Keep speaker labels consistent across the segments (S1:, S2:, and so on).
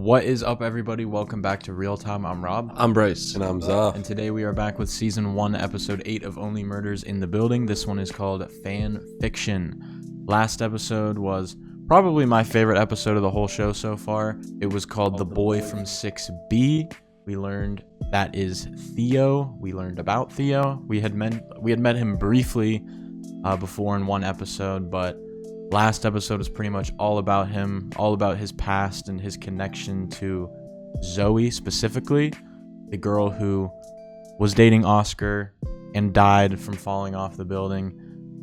S1: What is up, everybody? Welcome back to Real Time. I'm Rob.
S2: I'm Bryce.
S3: And I'm Zuff.
S1: And today we are back with Season 1, Episode 8 of Only Murders in the Building. This one is called Fan Fiction. Last episode was probably my favorite episode of the whole show so far. It was called The Boy from 6B. We learned that is Theo. We learned about Theo. We had met him briefly before in one episode, but last episode is pretty much all about him, all about his past and his connection to Zoe, specifically the girl who was dating Oscar and died from falling off the building,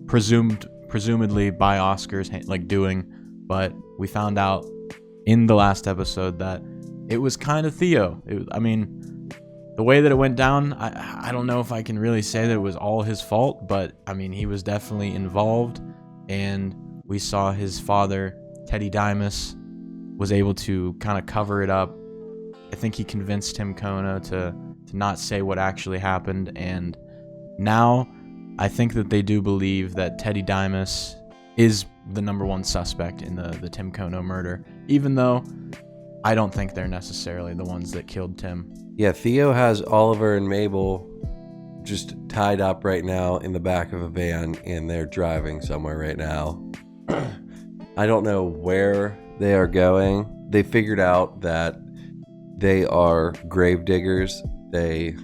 S1: presumably by Oscar's doing. But we found out in the last episode that it was kind of Theo. The way that it went down, I don't know if I can really say that it was all his fault, but he was definitely involved, and we saw his father, Teddy Dimas, was able to kind of cover it up. I think he convinced Tim Kono to not say what actually happened, and now I think that they do believe that Teddy Dimas is the number one suspect in the Tim Kono murder, even though I don't think they're necessarily the ones that killed Tim.
S3: Yeah, Theo has Oliver and Mabel just tied up right now in the back of a van, and they're driving somewhere right now. I don't know where they are going. They figured out that they are grave diggers. They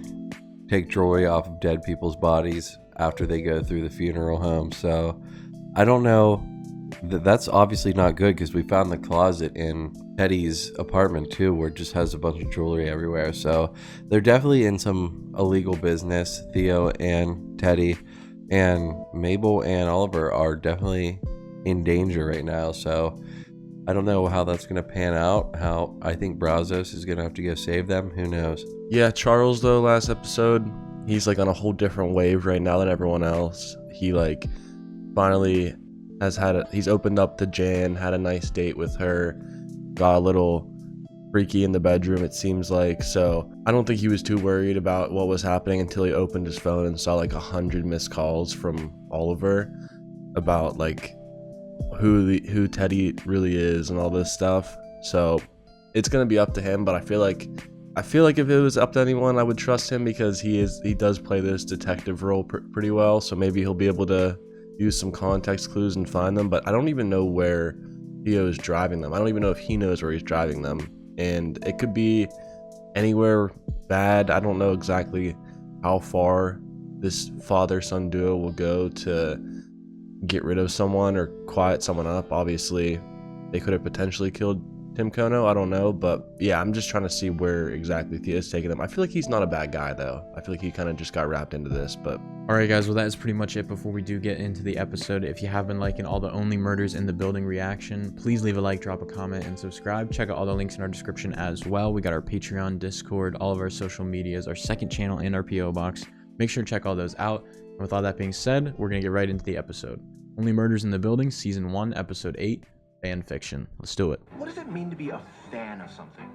S3: take jewelry off of dead people's bodies after they go through the funeral home. So I don't know. That's obviously not good, because we found the closet in Teddy's apartment too, where it just has a bunch of jewelry everywhere. So they're definitely in some illegal business. Theo and Teddy and Mabel and Oliver are definitely in danger right now. So I don't know how that's going to pan out. How I think Brazos is going to have to go save them. Who knows?
S2: Yeah, Charles, though, last episode, he's on a whole different wave right now than everyone else. He finally he's opened up to Jan, had a nice date with her, got a little freaky in the bedroom, it seems like. So I don't think he was too worried about what was happening until he opened his phone and saw 100 missed calls from Oliver about who Teddy really is and all this stuff. So it's gonna be up to him, but I feel like if it was up to anyone, I would trust him, because he does play this detective role pretty well. So maybe he'll be able to use some context clues and find them. But I don't even know where Theo is driving them. I don't even know if he knows where he's driving them, and it could be anywhere bad. I don't know exactly how far this father-son duo will go to get rid of someone or quiet someone up. Obviously, they could have potentially killed Tim Kono. I don't know, but yeah, I'm just trying to see where exactly Theo's taking them. I feel like he's not a bad guy, though. I feel like he kind of just got wrapped into this, but...
S1: Alright guys, well that is pretty much it before we do get into the episode. If you have been liking all the Only Murders in the Building reaction, please leave a like, drop a comment, and subscribe. Check out all the links in our description as well. We got our Patreon, Discord, all of our social medias, our second channel, and our P.O. Box. Make sure to check all those out. And with all that being said, we're going to get right into the episode. Only Murders in the Building, Season 1, Episode 8, Fan Fiction. Let's do it.
S4: What does it mean to be a fan of something?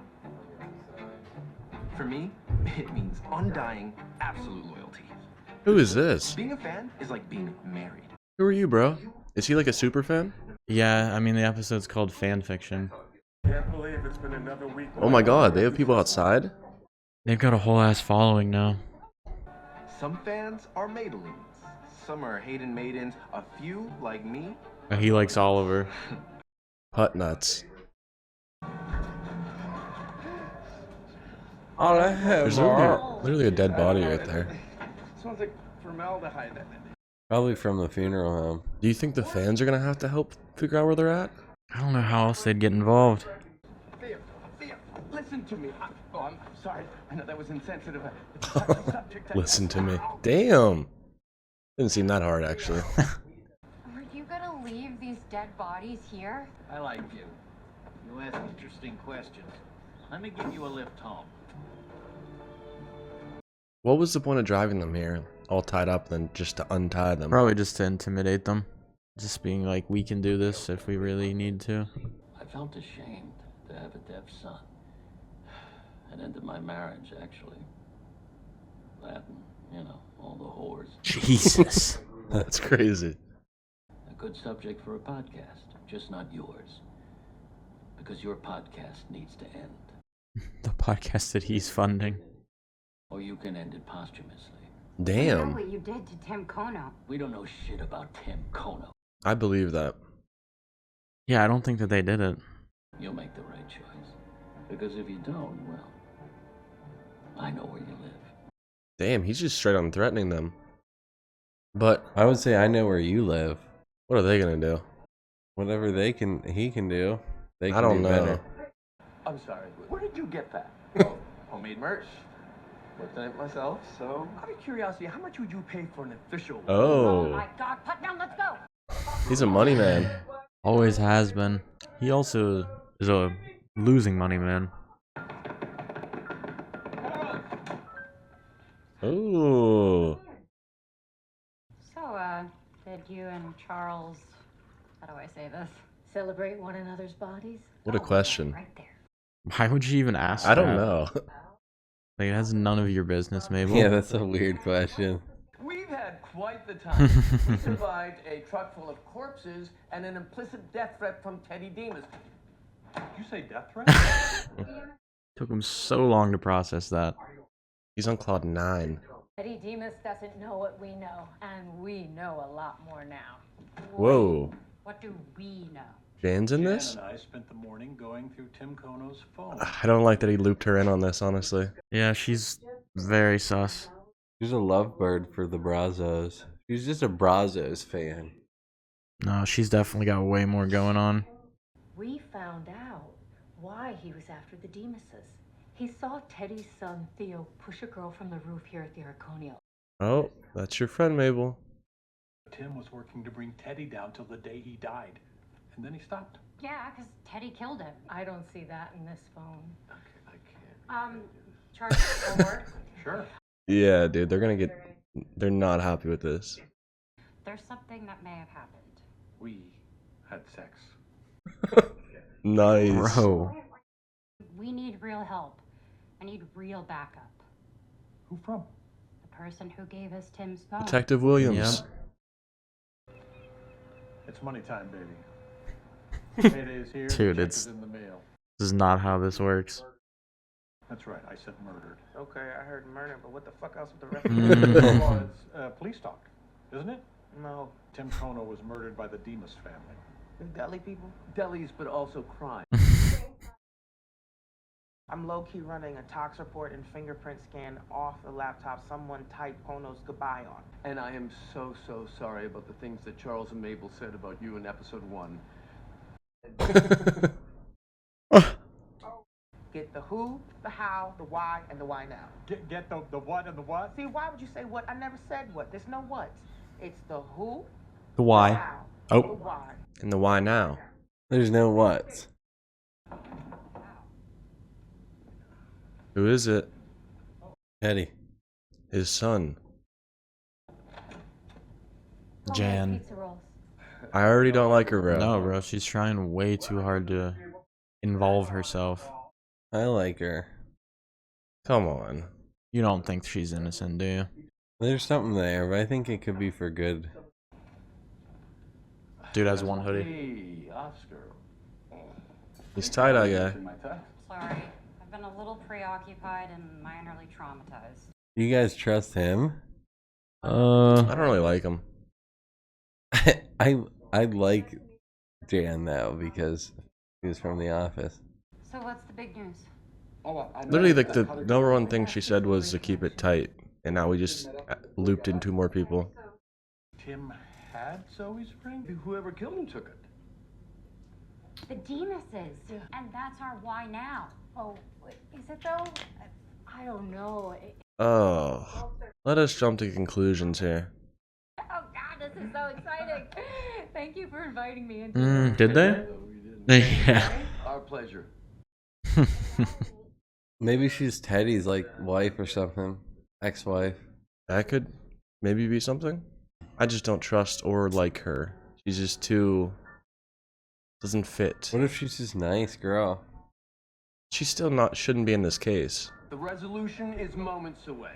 S4: For me, it means undying, absolute loyalty.
S2: Who is this?
S4: Being a fan is like being married.
S2: Who are you, bro? Is he a super fan?
S1: Yeah, the episode's called Fan Fiction.
S5: Can't believe it's been another week.
S2: Oh my god, they have people outside?
S1: They've got a whole ass following now.
S4: Some fans are maidens. Some are Hayden maidens. A few, like me.
S1: He likes Oliver.
S2: Hut nuts.
S3: All I have
S2: There's literally a dead body right there.
S5: Smells like formaldehyde.
S3: probably from the funeral home.
S2: Do you think the fans are gonna have to help figure out where they're at?
S1: I don't know how else they'd get involved.
S4: Theo, listen to me. I'm sorry. I know that was insensitive.
S2: Listen to me. Damn. Didn't seem that hard, actually.
S6: Are you gonna leave these dead bodies here?
S7: I like you. You ask interesting questions. Let me give you a lift home.
S2: What was the point of driving them here, all tied up, then just to untie them?
S1: Probably just to intimidate them. Just being like, we can do this if we really need to.
S7: I felt ashamed to have a deaf son. It ended my marriage, actually. That and, all the whores.
S1: Jesus.
S2: That's crazy.
S7: A good subject for a podcast, just not yours. Because your podcast needs to end.
S1: The podcast that he's funding.
S7: Or you can end it posthumously.
S6: You know
S2: Damn.
S6: what you did to Tim Kono.
S7: We don't know shit about Tim Kono.
S2: I believe that.
S1: Yeah, I don't think that they did it.
S7: You'll make the right choice. Because if you don't, well, I know where you live.
S2: Damn, he's just straight on threatening them. But
S3: I would say I know where you live.
S2: what are they gonna do?
S3: Whatever he can do. They can
S2: I don't
S3: do
S2: know.
S3: better.
S4: I'm sorry, where did you get that? Homemade merch. Worked on it myself, so. Out of curiosity, how much would you pay for an official one?
S2: Oh,
S6: My God, put down, let's go.
S2: he's a money man.
S1: Always has been. He also is a losing money man.
S2: Ooh.
S6: So, did you and Charles, how do I say this, celebrate one another's bodies?
S2: What a question.
S6: Right there.
S1: Why would you even ask
S2: I don't
S1: that?
S2: know.
S1: Like, it has none of your business, Mabel.
S3: Yeah, that's a weird question.
S4: We've had quite the time. We survived a truck full of corpses and an implicit death threat from Teddy Demas. Did you say death threat?
S1: Took him so long to process that.
S2: He's on cloud 9.
S6: Teddy Demas doesn't know what we know, and we know a lot more now.
S2: Whoa.
S6: What do we know?
S2: Jan's in
S8: Jan
S2: this?
S8: and I spent the morning going through Tim Kono's phone.
S2: I don't like that he looped her in on this, honestly.
S1: Yeah, she's very sus.
S3: She's a lovebird for the Brazos. She's just a Brazos fan.
S1: No, she's definitely got way more going on.
S6: We found out why he was after the Demases. He saw Teddy's son, Theo, push a girl from the roof here at the Arconio.
S2: Oh, that's your friend, Mabel.
S8: Tim was working to bring Teddy down till the day he died. And then he stopped.
S6: Yeah, because Teddy killed him. I don't see that in this phone.
S4: I can't.
S6: Charles, over.
S8: Sure.
S2: Yeah, dude, they're not happy with this.
S6: There's something that may have happened.
S8: We had sex.
S2: Nice.
S1: Bro.
S6: We need real help. I need real backup.
S8: Who from?
S6: The person who gave us Tim's phone.
S2: Detective Williams.
S8: It's money time, baby. Payday's here.
S1: Dude,
S8: the check
S1: it's-
S8: is in the mail.
S1: This is not how this works.
S8: That's right. I said murdered.
S5: Okay, I heard murder, but what the fuck else with the rest
S1: Mm.
S8: Well, it's police talk, isn't it?
S5: No.
S8: Tim Kono was murdered by the Demas family.
S5: The deli people?
S4: Delis, but also crime.
S5: I'm low-key running a tox report and fingerprint scan off the laptop someone typed Kono's goodbye on.
S4: And I am so sorry about the things that Charles and Mabel said about you in episode 1.
S5: Get the who, the how, the why, and the why now.
S8: Get the what and the what?
S5: See, why would you say what? I never said what. There's no what. It's the who,
S1: The
S5: the
S1: why?
S5: how, the
S2: Oh,
S5: why.
S2: and the why now?
S3: There's no what's.
S2: Who is it?
S3: Teddy.
S2: His son.
S1: Jan.
S6: Pizza rolls.
S2: I already don't like her, bro.
S1: No, bro, she's trying way too hard to involve herself.
S3: I like her.
S2: Come on.
S1: You don't think she's innocent, do you?
S3: There's something there, but I think it could be for good.
S1: Dude has one hoodie.
S8: Hey, Oscar.
S2: He's tie-dye guy.
S8: My text.
S6: Sorry. I've been a little preoccupied and minorly traumatized.
S3: You guys trust him?
S2: I don't really like him.
S3: I like Jan though because he was from The Office.
S6: So what's the big news?
S2: Literally, like, the number one thing she said was to keep it tight. And now we just looped in 2 more people.
S8: Tim had Zoe's ring?
S4: Whoever killed him took it.
S6: The Demases. And that's our why now. Oh, is it though? I don't know.
S2: Oh. Let us jump to conclusions here.
S6: Oh God, this is so exciting. Thank you for inviting me into
S1: Did they?
S4: No, you didn't.
S1: Yeah.
S4: Our pleasure.
S3: Maybe she's Teddy's like wife or something, ex-wife.
S2: That could maybe be something. I just don't trust or like her. She's just too... doesn't fit.
S3: What if she's just nice girl?
S2: She still not shouldn't be in this case.
S4: The resolution is moments away.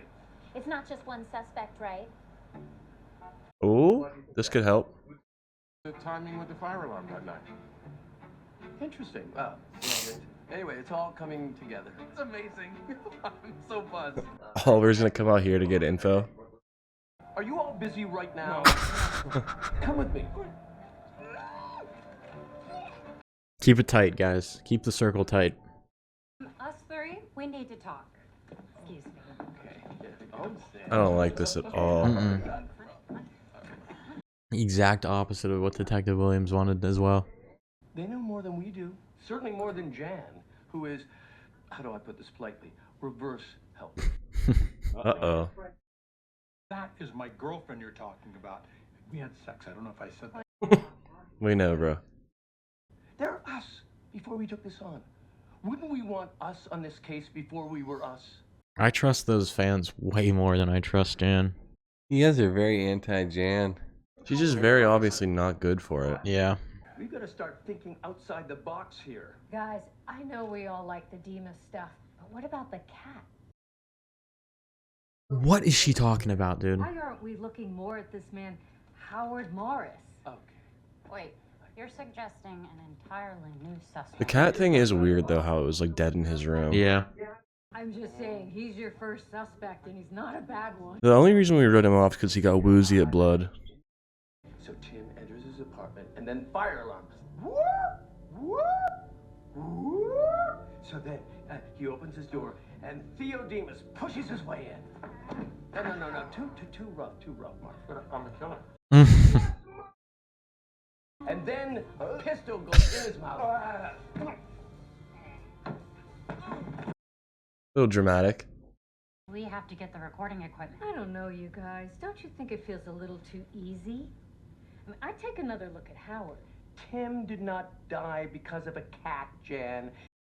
S9: It's not just one suspect, right?
S2: Oh, this could help.
S5: The timing with the fire alarm that night.
S4: Interesting. Well, shit. Anyway, it's all coming together. It's amazing. I'm so buzzed.
S2: Oliver's gonna come out here to get info.
S4: Are you all busy right now? Come with me.
S1: Keep it tight, guys. Keep the circle tight.
S6: Us three, we need to talk. Excuse me.
S2: I don't like this at all.
S1: Exact opposite of what Detective Williams wanted as well.
S4: They know more than we do. Certainly more than Jan, who is, how do I put this politely, reverse help.
S2: Uh-oh.
S8: That is my girlfriend you're talking about. We had sex. I don't know if I said that.
S2: We know, bro.
S4: They're us before we took this on. Wouldn't we want us on this case before we were us?
S1: I trust those fans way more than I trust Jan.
S3: You guys are very anti-Jan.
S2: She's just very obviously not good for it.
S1: Yeah.
S4: We've got to start thinking outside the box here.
S6: Guys, I know we all like the Demas stuff, but what about the cat?
S1: What is she talking about, dude?
S6: Why aren't we looking more at this man, Howard Morris?
S4: Okay.
S9: Wait, you're suggesting an entirely new suspect.
S2: The cat thing is weird, though, how it was, like, dead in his room.
S1: Yeah.
S6: I'm just saying, he's your first suspect, and he's not a bad one.
S2: The only reason we wrote him off because he got woozy at blood.
S4: So Tim enters his apartment, and then fire alarms. So then he opens his door, and Theo Demas pushes his way in. No. Too rough, Mark. I'm the killer. And then a pistol goes in his mouth.
S2: A little dramatic.
S9: We have to get the recording equipment.
S6: I don't know, you guys. Don't you think it feels a little too easy? I mean, I'd take another look at Howard.
S4: Tim did not die because of a cat, Jan.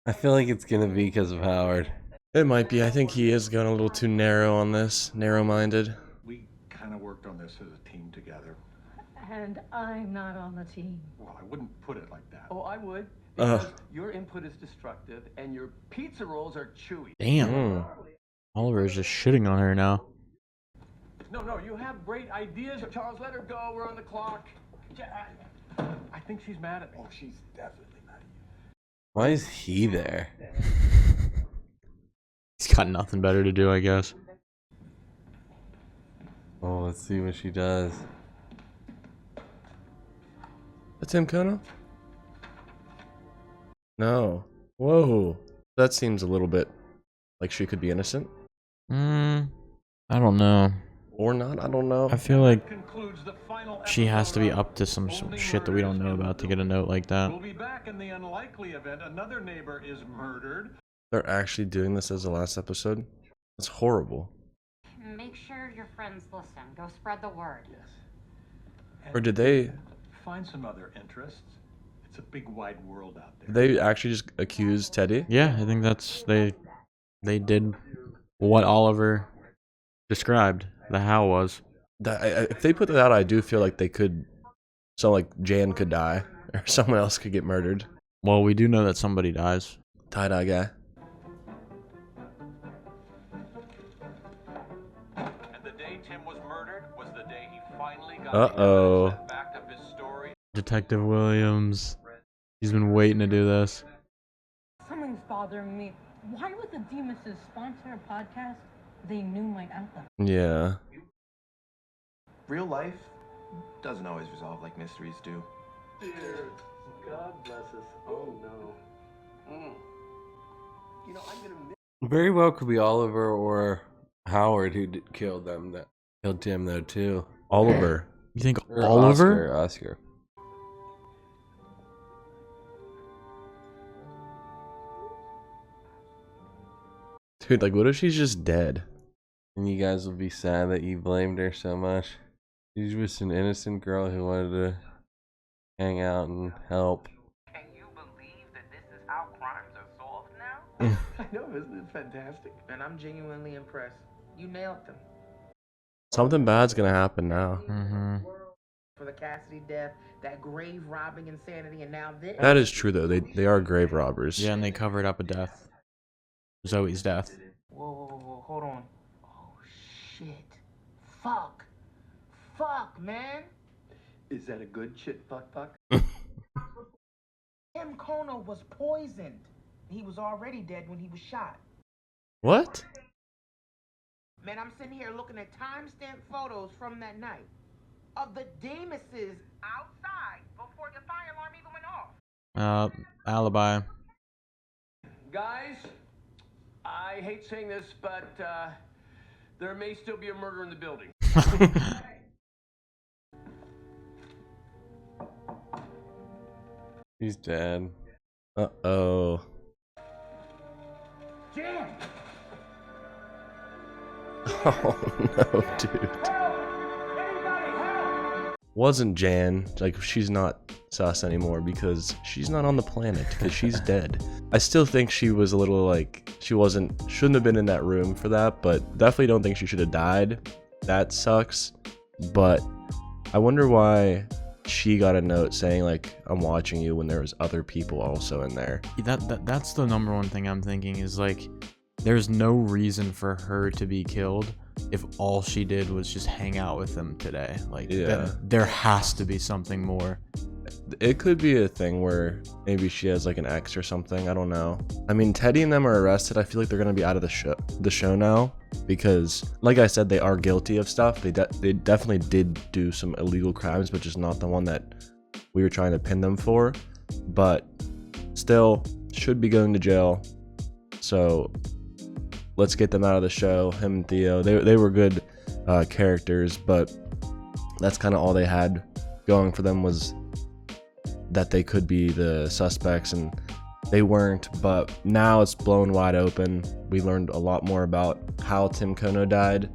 S3: I feel like it's gonna be because of Howard.
S2: It might be. I think he is going a little too narrow on this. Narrow-minded.
S8: We kind of worked on this as a team together.
S6: And I'm not on the team.
S8: Well, I wouldn't put it like that.
S4: Oh, I would. Because your input is destructive, and your pizza rolls are chewy.
S1: Damn. Oliver is just shitting on her now.
S4: No, you have great ideas. Charles, let her go. We're on the clock.
S8: I think she's mad at me. Oh, she's definitely mad at you.
S3: Why is he there?
S1: He's got nothing better to do, I guess.
S3: Oh, let's see what she does.
S2: That's Tim Kono? No. Whoa. That seems a little bit like she could be innocent.
S1: I don't know.
S2: Or not, I don't know.
S1: I feel like
S8: Concludes the final
S1: she has to be
S8: episode
S1: up to some
S8: Only
S1: shit that we don't know
S8: Murders in
S1: about
S8: the
S1: to get a note like that.
S8: We'll be back in the unlikely event another neighbor is murdered.
S2: They're actually doing this as the last episode? That's horrible.
S9: Make sure your friends listen. Go spread the word.
S8: Yes.
S2: Or did they...
S8: Find some other interests. It's a big wide world out there.
S2: They actually just accused Teddy?
S1: Yeah, I think that's they did what Oliver described. The how was.
S2: If they put that out, I do feel like they could... So, like, Jan could die. Or someone else could get murdered.
S1: Well, we do know that somebody dies.
S2: Tie-dye guy.
S4: And the day Tim was murdered was the day he finally got
S2: Uh-oh.
S4: the evidence that backed up his story.
S1: Detective Williams. He's been waiting to do this.
S10: Something's bothering me. Why would the Demas' sponsor a podcast? They knew my anthem.
S2: Yeah.
S11: Real life doesn't always resolve like mysteries do.
S4: Dear, God bless us. Oh no. You know, I'm gonna miss.
S3: Very well could be Oliver or Howard who killed them. That killed Tim though too.
S2: Oliver.
S1: You think
S3: Or
S1: Oliver?
S3: Oscar.
S2: Dude, like, what if she's just dead?
S3: And you guys will be sad that you blamed her so much. She's just an innocent girl who wanted to hang out and help.
S5: Can you believe that this is how crimes are solved now?
S4: I know, isn't it fantastic?
S5: And I'm genuinely impressed. You nailed them.
S2: Something bad's gonna happen now.
S5: For the Cassidy death, that grave robbing insanity, and now this.
S2: That is true, though. They are grave robbers.
S1: Yeah, and they covered up a death. Zoe's death.
S5: Whoa, hold on. Oh, shit. Fuck, man.
S4: Is that a good shit, fuck?
S5: Tim Kono was poisoned. He was already dead when he was shot.
S2: What?
S5: Man, I'm sitting here looking at timestamp photos from that night of the Demuses outside before the fire alarm even went off.
S1: Alibi.
S4: Guys, I hate saying this, but there may still be a murder in the building.
S3: He's dead.
S2: Uh-oh.
S4: Jan!
S2: Oh no, dude. Wasn't Jan. Like, she's not sus anymore because she's not on the planet because she's dead. I still think she was a little like, shouldn't have been in that room for that, but definitely don't think she should have died. That sucks. But I wonder why she got a note saying like, I'm watching you, when there was other people also in there.
S1: That's the number one thing I'm thinking is like, there's no reason for her to be killed if all she did was just hang out with them today. Like,
S2: Yeah.
S1: there has to be something more.
S2: It could be a thing where maybe she has like an ex or something. I don't know. I mean, Teddy and them are arrested. I feel like they're gonna be out of the show now because, like I said, they are guilty of stuff. They definitely did do some illegal crimes, but just not the one that we were trying to pin them for. But still, should be going to jail. So let's get them out of the show. Him and Theo, they were good characters, but that's kind of all they had going for them, was that they could be the suspects, and they weren't. But now it's blown wide open. We learned a lot more about how Tim Kono died.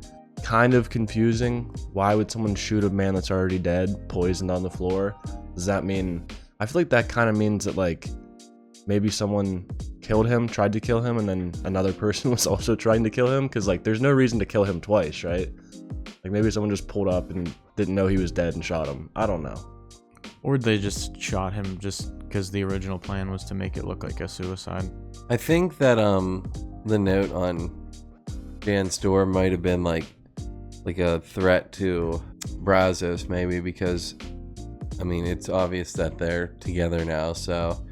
S2: Kind of confusing. Why would someone shoot a man that's already dead, poisoned on the floor? Does that mean, I feel like that kind of means that like maybe someone killed him, tried to kill him, and then another person was also trying to kill him, because like there's no reason to kill him twice, right? Like maybe someone just pulled up and didn't know he was dead and shot him. I don't know.
S1: Or they just shot him just because the original plan was to make it look like a suicide.
S3: I think that the note on Jan's door might have been like a threat to Brazos, maybe, because I mean it's obvious that they're together now, so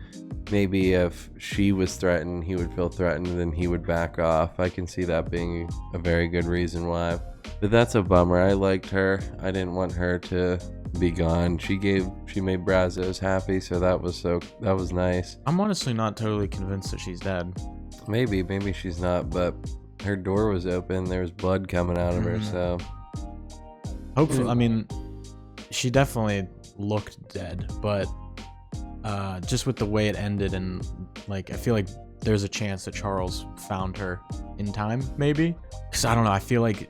S3: maybe if she was threatened, he would feel threatened, and then he would back off. I can see that being a very good reason why. But that's a bummer. I liked her. I didn't want her to be gone. She made Brazos happy, so that was nice.
S1: I'm honestly not totally convinced that she's dead.
S3: Maybe she's not, but her door was open. There was blood coming out of her, so
S1: hopefully, I mean, she definitely looked dead, but just with the way it ended, and like I feel like there's a chance that Charles found her in time, maybe, because I don't know, I feel like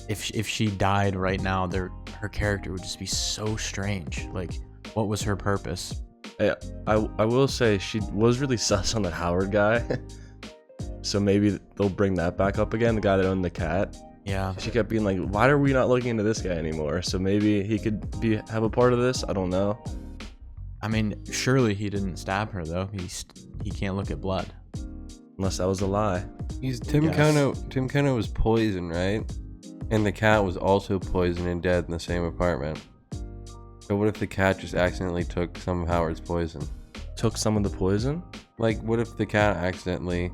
S1: if she died right now, her character would just be so strange. Like, what was her purpose?
S2: I will say she was really sus on that Howard guy. So maybe they'll bring that back up again, the guy that owned the cat.
S1: Yeah.
S2: She kept being like, why are we not looking into this guy anymore? So maybe he could have a part of this. I don't know.
S1: I mean, surely he didn't stab her though. He can't look at blood.
S2: Unless that was a lie.
S3: Tim Kono was poisoned, right? And the cat was also poisoned and dead in the same apartment. So what if the cat just accidentally took some of Howard's poison?
S2: Took some of the poison?
S3: Like, what if the cat accidentally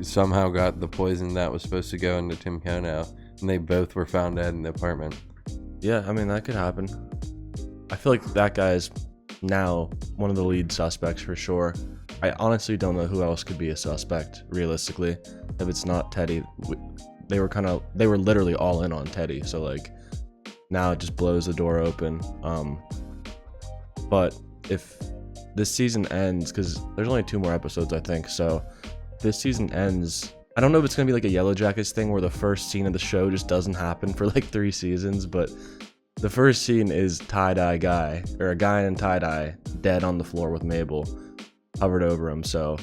S3: somehow got the poison that was supposed to go into Tim Kono, and they both were found dead in the apartment?
S2: Yeah, I mean, that could happen. I feel like that guy is now one of the lead suspects for sure. I honestly don't know who else could be a suspect, realistically, if it's not Teddy. They were literally all in on Teddy, so like now it just blows the door open. But if this season ends, because there's only 2 more episodes, I think, so this season ends, I don't know if it's gonna be like a Yellow Jackets thing where the first scene of the show just doesn't happen for like 3 seasons, but the first scene is tie-dye guy, or a guy in tie-dye dead on the floor with Mabel covered over him. So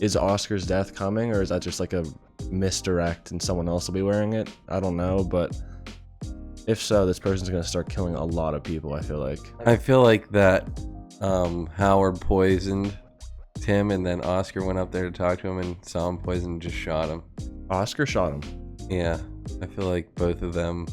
S2: is Oscar's death coming, or is that just like a misdirect and someone else will be wearing it? I don't know, but if so, this person's gonna start killing a lot of people. I feel like
S3: that Howard poisoned Tim, and then Oscar went up there to talk to him and saw him poison and just shot him.
S2: Oscar shot him?
S3: Yeah, I feel like both of them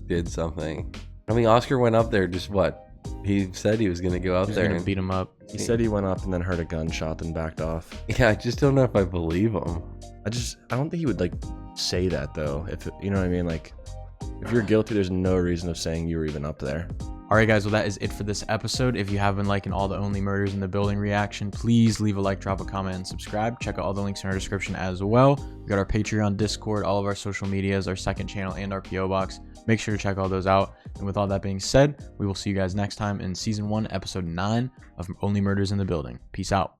S3: did something. I mean, Oscar went up there, just what? He said he was gonna go out
S1: He's
S3: there
S1: gonna
S3: and
S1: beat him up.
S2: He said he went up and then heard a gunshot and backed off.
S3: Yeah, I just don't know if I believe him.
S2: I don't think he would like say that though. If you know what I mean, like if you're guilty, there's no reason of saying you were even up there.
S1: Alright guys, well that is it for this episode. If you have been liking all the Only Murders in the Building reaction, please leave a like, drop a comment, and subscribe. Check out all the links in our description as well. We got our Patreon, Discord, all of our social medias, our second channel, and our PO box. Make sure to check all those out. And with all that being said, we will see you guys next time in season 1, episode 9 of Only Murders in the Building. Peace out.